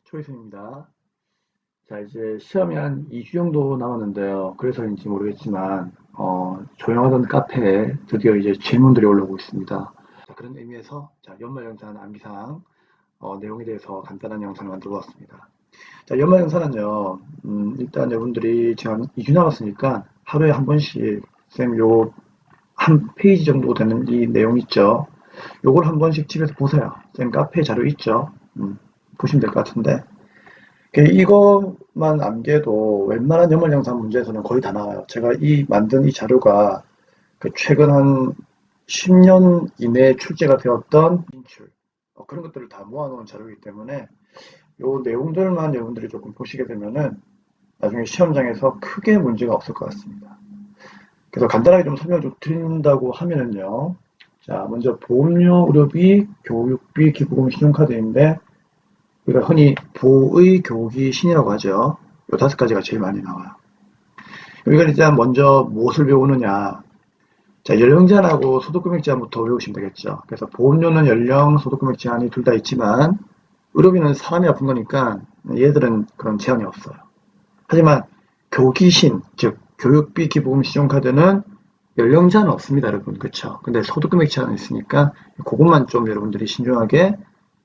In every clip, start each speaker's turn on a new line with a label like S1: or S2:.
S1: 초이승입니다. 자, 이제 시험이 한 2주 정도 남았는데요. 그래서인지 모르겠지만, 조용하던 카페에 드디어 이제 질문들이 올라오고 있습니다. 자, 그런 의미에서, 자, 연말 영상 암기사항, 내용에 대해서 간단한 영상을 만들어 보았습니다. 자, 연말 영상은요, 일단 여러분들이 지금 한 2주 남았으니까 하루에 한 번씩, 쌤, 요, 한 페이지 정도 되는 이 내용 있죠? 요걸 한 번씩 집에서 보세요. 쌤, 카페 자료 있죠? 보시면 될 것 같은데. 이것만 암기해도 웬만한 연말 영상 문제에서는 거의 다 나와요. 제가 만든 이 자료가 최근 한 10년 이내에 출제가 되었던 인출, 그런 것들을 다 모아놓은 자료이기 때문에 이 내용들만 여러분들이 조금 보시게 되면은 나중에 시험장에서 크게 문제가 없을 것 같습니다. 그래서 간단하게 좀 설명을 좀 드린다고 하면은요. 자, 먼저 보험료, 의료비, 교육비, 기부금, 신용카드인데 우리가 흔히 보의, 교기, 신이라고 하죠. 이 다섯 가지가 제일 많이 나와요. 이걸 일단 먼저 무엇을 배우느냐. 자, 연령 제한하고 소득금액 제한부터 외우시면 되겠죠. 그래서 보험료는 연령, 소득금액 제한이 둘 다 있지만 의료비는 사람이 아픈 거니까 얘들은 그런 제한이 없어요. 하지만 교기신, 즉 교육비, 기부금, 신용카드는 연령 제한은 없습니다, 여러분. 그렇죠? 근데 소득금액 제한은 있으니까 그것만 좀 여러분들이 신중하게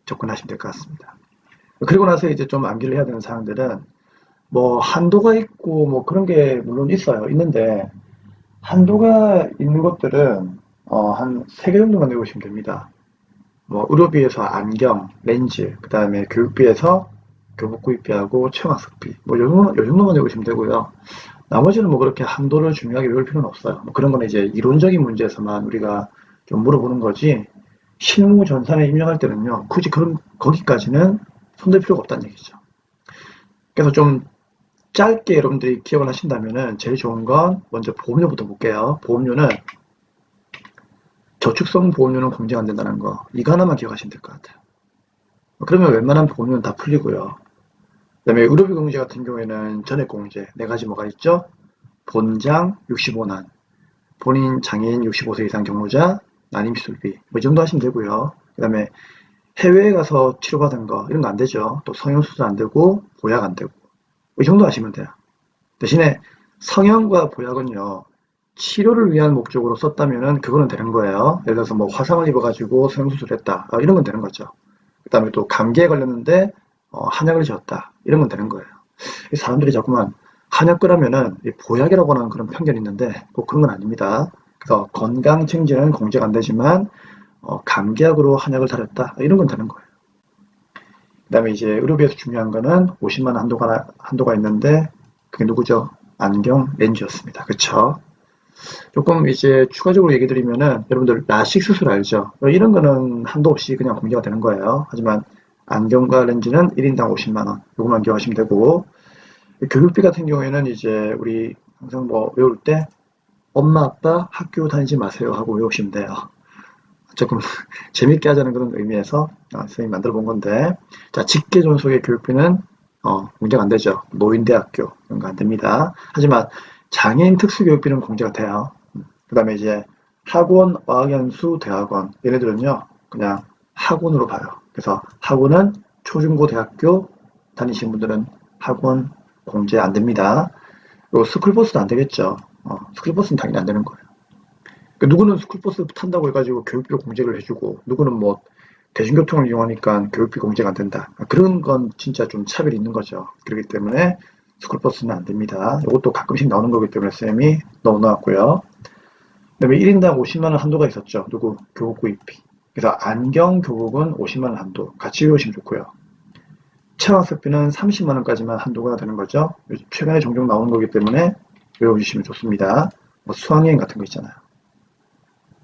S1: 접근하시면 될 것 같습니다. 그리고 나서 이제 좀 암기를 해야 되는 사항들은 뭐 한도가 있고 뭐 그런 게 물론 있어요. 있는데 한도가 있는 것들은 한 3개 정도만 외우시면 됩니다. 뭐 의료비에서 안경, 렌즈, 그 다음에 교육비에서 교복 구입비하고 체험학습비 요 정도만 외우시면 되고요. 나머지는 뭐 그렇게 한도를 중요하게 외울 필요는 없어요. 뭐 그런 거는 이제 이론적인 문제에서만 우리가 좀 물어보는 거지 실무 전산에 입력할 때는요. 굳이 거기까지는 손댈 필요가 없다는 얘기죠. 그래서 좀 짧게 여러분들이 기억을 하신다면은 제일 좋은 건 먼저 보험료부터 볼게요. 보험료는 저축성 보험료는 공제가 안 된다는 거. 이거 하나만 기억하시면 될 것 같아요. 그러면 웬만한 보험료는 다 풀리고요. 그 다음에 의료비 공제 같은 경우에는 전액 공제 네 가지 뭐가 있죠? 본장 65난, 본인 장애인 65세 이상 경로자, 난임 시술비 뭐 이 정도 하시면 되고요. 그 다음에 해외에 가서 치료받은 거 이런 거 안 되죠. 또 성형수술 안 되고 보약 안 되고 이 정도 하시면 돼요. 대신에 성형과 보약은요. 치료를 위한 목적으로 썼다면은 그거는 되는 거예요. 예를 들어서 뭐 화상을 입어가지고 성형수술을 했다. 이런 건 되는 거죠. 그 다음에 또 감기에 걸렸는데 한약을 지었다. 이런 건 되는 거예요. 사람들이 자꾸만 한약 그러면은 보약이라고 하는 그런 편견이 있는데 꼭 그런 건 아닙니다. 그래서 건강 증진은 공제가 안 되지만 감기약으로 한약을 다렸다. 이런 건 되는 거예요. 그 다음에 이제 의료비에서 중요한 거는 50만 한도가 있는데 그게 누구죠? 안경 렌즈였습니다. 그쵸? 조금 이제 추가적으로 얘기 드리면은 여러분들 라식 수술 알죠? 이런 거는 한도 없이 그냥 공개가 되는 거예요. 하지만 안경과 렌즈는 1인당 50만 원. 요것만 기억하시면 되고 교육비 같은 경우에는 이제 우리 항상 뭐 외울 때 엄마 아빠 학교 다니지 마세요 하고 외우시면 돼요. 조금 재밌게 하자는 그런 의미에서 선생님이 만들어 본 건데 자 직계 존속의 교육비는 공제가 안 되죠. 노인대학교 이런 거 안 됩니다. 하지만 장애인 특수교육비는 공제가 돼요. 그 다음에 이제 학원, 어학연수, 대학원 얘네들은요 그냥 학원으로 봐요. 그래서 학원은 초중고대학교 다니시는 분들은 학원 공제 안 됩니다. 그리고 스쿨버스도 안 되겠죠. 스쿨버스는 당연히 안 되는 거예요. 누구는 스쿨버스 탄다고 해가지고 교육비로 공제를 해주고 누구는 뭐 대중교통을 이용하니까 교육비 공제가 안 된다. 그런 건 진짜 좀 차별이 있는 거죠. 그렇기 때문에 스쿨버스는 안 됩니다. 이것도 가끔씩 나오는 거기 때문에 쌤이 넣어놨고요. 그다음에 1인당 50만 원 한도가 있었죠. 누구? 교복 구입비. 그래서 안경, 교복은 50만 원 한도. 같이 외우시면 좋고요. 체험학습비는 30만 원까지만 한도가 되는 거죠. 최근에 종종 나오는 거기 때문에 외워주시면 좋습니다. 뭐 수학여행 같은 거 있잖아요.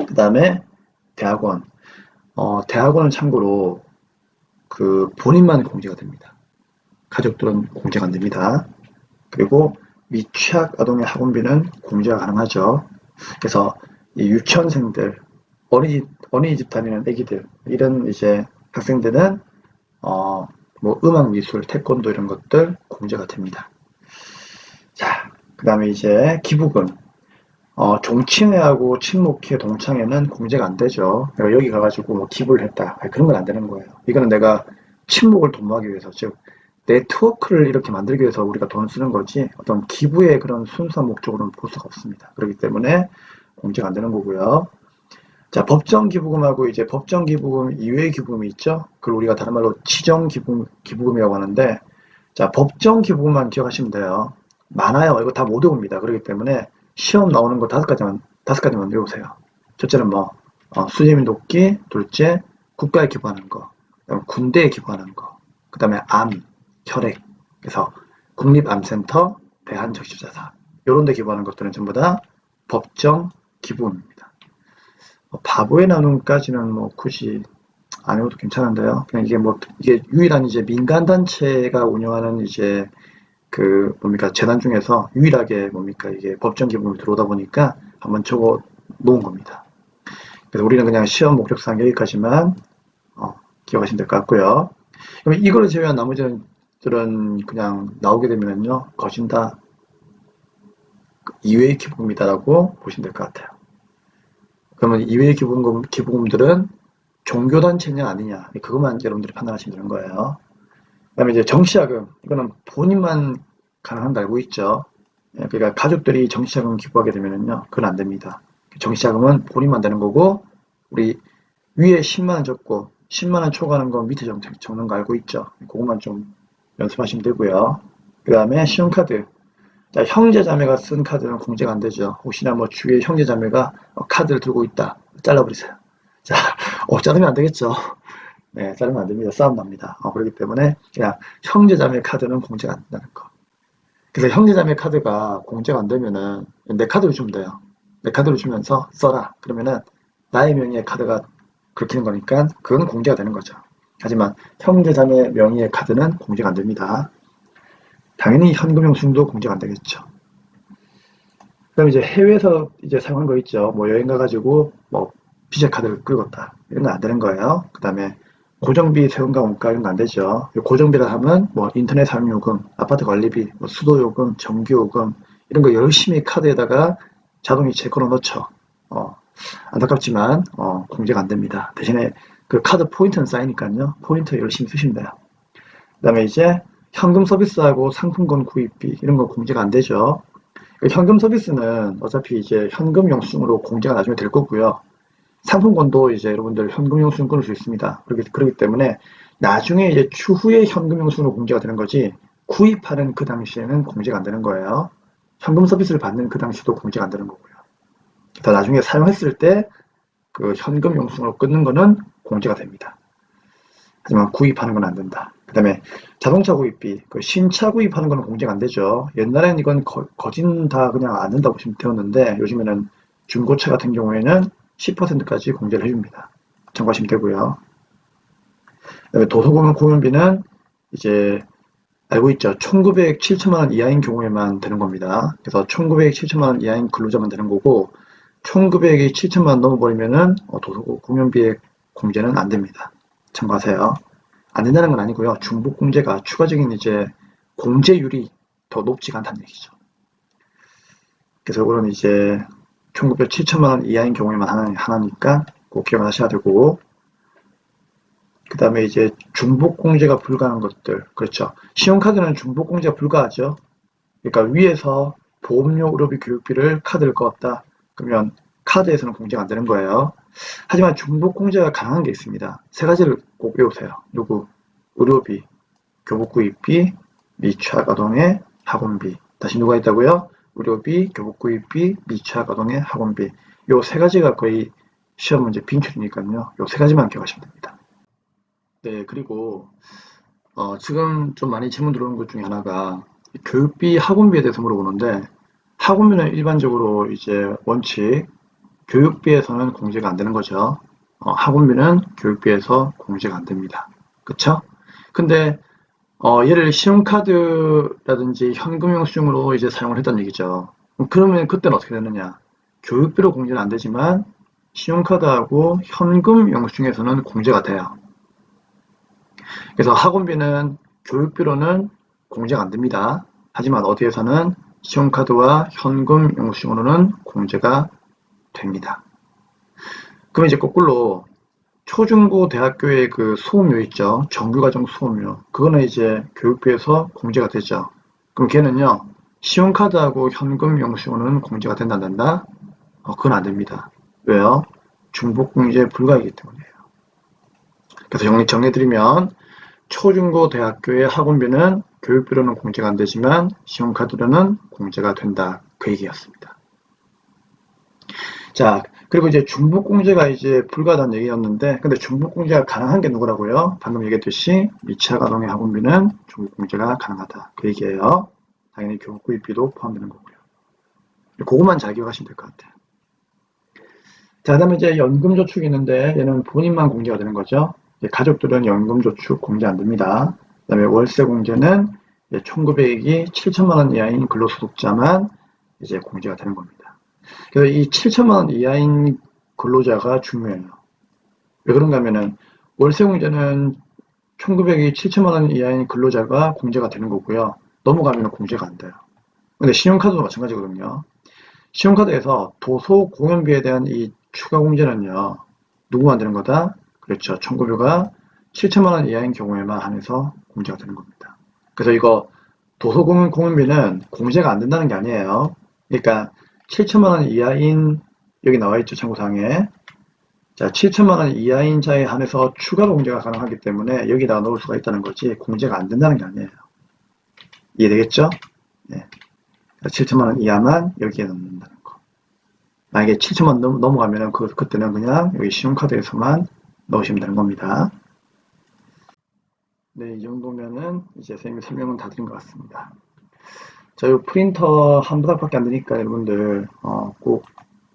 S1: 그 다음에 대학원. 대학원은 참고로 그 본인만 공제가 됩니다. 가족들은 공제가 안 됩니다. 그리고 미취학 아동의 학원비는 공제가 가능하죠. 그래서 이 유치원생들, 어린이집 다니는 애기들, 이런 이제 학생들은 뭐 음악, 미술, 태권도 이런 것들 공제가 됩니다. 자, 그 다음에 이제 기부금. 종친회하고 친목회, 동창회는 공제가 안 되죠. 내가 여기 가가지고 뭐 기부를 했다. 그런 건 안 되는 거예요. 이거는 내가 친목을 도모하기 위해서, 즉 네트워크를 이렇게 만들기 위해서 우리가 돈을 쓰는 거지 어떤 기부의 그런 순수한 목적으로는 볼 수가 없습니다. 그렇기 때문에 공제가 안 되는 거고요. 자, 법정 기부금하고 이제 법정 기부금 이외의 기부금이 있죠. 그걸 우리가 다른 말로 지정 기부금이라고 하는데, 자, 법정 기부금만 기억하시면 돼요. 많아요. 이거 다 못 외웁니다. 그렇기 때문에 시험 나오는 거 다섯 가지만 외우세요. 첫째는 뭐, 수재민 돕기, 둘째, 국가에 기부하는 거, 그다음에 군대에 기부하는 거, 그 다음에 암, 혈액, 그래서 국립암센터, 대한적십자사, 이런 데 기부하는 것들은 전부 다 법정 기부금입니다. 바보의 나눔까지는 뭐 굳이 안 해도 괜찮은데요. 그냥 이게 유일한 이제 민간단체가 운영하는 이제 그 뭡니까 재단 중에서 유일하게 뭡니까 이게 법정 기부금이 들어오다 보니까 한번 적어 놓은 겁니다. 그래서 우리는 그냥 시험 목적상 여기까지만 기억하시면 될 것 같고요. 그럼 이걸 제외한 나머지들은 그냥 나오게 되면요 거진 다 이외의 기부금이다라고 보시면 될 것 같아요. 그러면 이외의 기부금들은 종교단체냐 아니냐 그것만 여러분들이 판단하시면 되는 거예요. 그 다음에 이제 정치자금 이거는 본인만 가능한 거 알고 있죠. 그러니까 가족들이 정치자금 기부하게 되면요 그건 안 됩니다. 정치자금은 본인만 되는 거고 우리 위에 10만원 적고 10만원 초과하는 건 밑에 적는 거 알고 있죠. 그것만 좀 연습하시면 되고요. 그 다음에 신용카드. 자, 형제자매가 쓴 카드는 공제가 안 되죠. 혹시나 뭐 주위에 형제자매가 카드를 들고 있다. 잘라버리세요. 자, 자르면 안 되겠죠. 네, 자르면 안 됩니다. 싸움 납니다. 그렇기 때문에 그냥 형제자매 카드는 공제가 안 된다는 거. 그래서 형제자매 카드가 공제가 안 되면은 내 카드를 주면 돼요. 내 카드를 주면서 써라. 그러면은 나의 명의의 카드가 긁히는 거니까 그건 공제가 되는 거죠. 하지만 형제자매 명의의 카드는 공제가 안 됩니다. 당연히 현금 영수증도 공제가 안 되겠죠. 그럼 이제 해외에서 이제 사용한 거 있죠. 뭐 여행 가가지고 뭐 비자 카드를 긁었다. 이런 건 안 되는 거예요. 그 다음에 고정비, 세금과 원가 이런 거 안 되죠. 고정비라 하면 뭐 인터넷 사용요금, 아파트 관리비, 뭐 수도요금, 전기요금 이런 거 열심히 카드에다가 자동이체 걸어 넣죠. 안타깝지만 공제가 안 됩니다. 대신에 그 카드 포인트는 쌓이니까요. 포인트 열심히 쓰시면 돼요. 그 다음에 이제 현금 서비스하고 상품권 구입비 이런 거 공제가 안 되죠. 현금 서비스는 어차피 이제 현금 영수증으로 공제가 나중에 될 거고요. 상품권도 이제 여러분들 현금 영수증 끊을 수 있습니다. 그렇기 때문에 나중에 이제 추후에 현금 영수증으로 공제가 되는 거지 구입하는 그 당시에는 공제가 안 되는 거예요. 현금 서비스를 받는 그 당시도 공제가 안 되는 거고요. 더 나중에 사용했을 때 그 현금 영수증으로 끊는 거는 공제가 됩니다. 하지만 구입하는 건 안 된다. 그 다음에 자동차 구입비, 그 신차 구입하는 거는 공제가 안 되죠. 옛날에는 이건 거진 다 그냥 안 된다고 보시면 되었는데 요즘에는 중고차 같은 경우에는 10%까지 공제를 해줍니다. 참고하시면 되고요. 그다음에 도서공연 공연비는 이제 알고 있죠. 1900, 7천만 원 이하인 경우에만 되는 겁니다. 그래서 1900, 7천만 원 이하인 근로자만 되는 거고 1900이 7천만 원 넘어버리면은 도서공연비의 공제는 안 됩니다. 참고하세요. 안 된다는 건 아니고요. 중복 공제가 추가적인 이제 공제율이 더 높지가 않다는 얘기죠. 그래서 이거는 이제 1900, 7천만 원 이하인 경우에만 하나니까 꼭 기억하셔야 되고 그 다음에 이제 중복공제가 불가한 것들 그렇죠. 신용카드는 중복공제가 불가하죠. 그러니까 위에서 보험료, 의료비, 교육비를 카드를 꺼었다 그러면 카드에서는 공제가 안 되는 거예요. 하지만 중복공제가 가능한 게 있습니다. 세 가지를 꼭 외우세요. 요거 의료비, 교복구입비, 및 취약아동의 학원비. 다시 누가 있다고요? 의료비, 교복구입비, 및 취약아동의 학원비. 요 세 가지가 거의 시험 문제 빈출이니까요. 요 세 가지만 기억하시면 됩니다. 네, 그리고 지금 좀 많이 질문 들어오는 것 중에 하나가 교육비, 학원비에 대해서 물어보는데 학원비는 일반적으로 이제 원칙 교육비에서는 공제가 안 되는 거죠. 학원비는 교육비에서 공제가 안 됩니다. 그쵸? 근데 얘를 신용카드라든지 현금 영수증으로 이제 사용을 했다는 얘기죠. 그러면 그때는 어떻게 되느냐? 교육비로 공제는 안 되지만 신용카드하고 현금 영수증에서는 공제가 돼요. 그래서 학원비는 교육비로는 공제가 안 됩니다. 하지만 어디에서는 신용카드와 현금 영수증으로는 공제가 됩니다. 그럼 이제 거꾸로 초중고 대학교의 그 수업료 있죠. 정규과정 수업료. 그거는 이제 교육부에서 공제가 되죠. 그럼 걔는요, 신용카드하고 현금 영수증은 공제가 된다, 안 된다? 그건 안 됩니다. 왜요? 중복공제 불가이기 때문이에요. 그래서 정리해드리면, 초중고 대학교의 학원비는 교육비로는 공제가 안 되지만, 신용카드로는 공제가 된다. 그 얘기였습니다. 자, 그리고 이제 중복공제가 이제 불가하다는 얘기였는데, 근데 중복공제가 가능한 게 누구라고요? 방금 얘기했듯이 2차 가동의 학원비는 중복공제가 가능하다. 그 얘기예요. 당연히 교육비도 포함되는 거고요. 그것만 잘 기억하시면 될 것 같아요. 자, 그 다음에 이제 연금저축이 있는데, 얘는 본인만 공제가 되는 거죠. 가족들은 연금저축 공제 안 됩니다. 그 다음에 월세공제는 총급액이 7천만 원 이하인 근로소득자만 이제 공제가 되는 겁니다. 그래서 이 7천만 원 이하인 근로자가 중요해요. 왜 그런가 하면은 월세공제는 총급액이 7천만 원 이하인 근로자가 공제가 되는 거고요. 넘어가면 공제가 안 돼요. 근데 신용카드도 마찬가지거든요. 신용카드에서 도서 공연비에 대한 이 추가 공제는요. 누구만 되는 거다? 그렇죠. 청구료가 7천만 원 이하인 경우에만 한해서 공제가 되는 겁니다. 그래서 이거 도서 공연비는 공제가 안 된다는 게 아니에요. 그러니까 7천만 원 이하인 여기 나와 있죠. 참고사항에. 자, 7천만 원 이하인 자에 한해서 추가로 공제가 가능하기 때문에 여기다가 넣을 수가 있다는 거지 공제가 안 된다는 게 아니에요. 이해되겠죠? 네. 7천만 원 이하만 여기에 넣는다는 거. 만약에 7천만 원 넘어가면은 그때는 그냥 여기 신용카드에서만 넣으시면 되는 겁니다. 네, 이 정도면은 이제 선생님이 설명은 다 드린 것 같습니다. 자, 이 프린터 한 부닥밖에 안 되니까 여러분들 꼭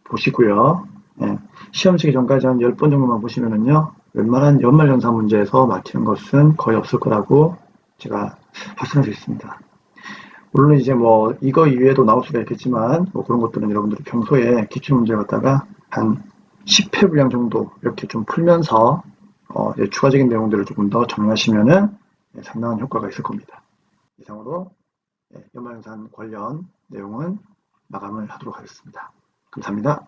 S1: 보시고요. 네, 시험 치기 전까지 한 10번 정도만 보시면은요, 웬만한 연말연사 문제에서 막히는 것은 거의 없을 거라고 제가 확신할 수 있습니다. 물론 이제 뭐 이거 이외에도 나올 수가 있겠지만 뭐 그런 것들은 여러분들이 평소에 기출문제 갖다가 한 10회 분량 정도 이렇게 좀 풀면서 추가적인 내용들을 조금 더 정리하시면은 상당한 효과가 있을 겁니다. 이상으로 연말연산 관련 내용은 마감을 하도록 하겠습니다. 감사합니다.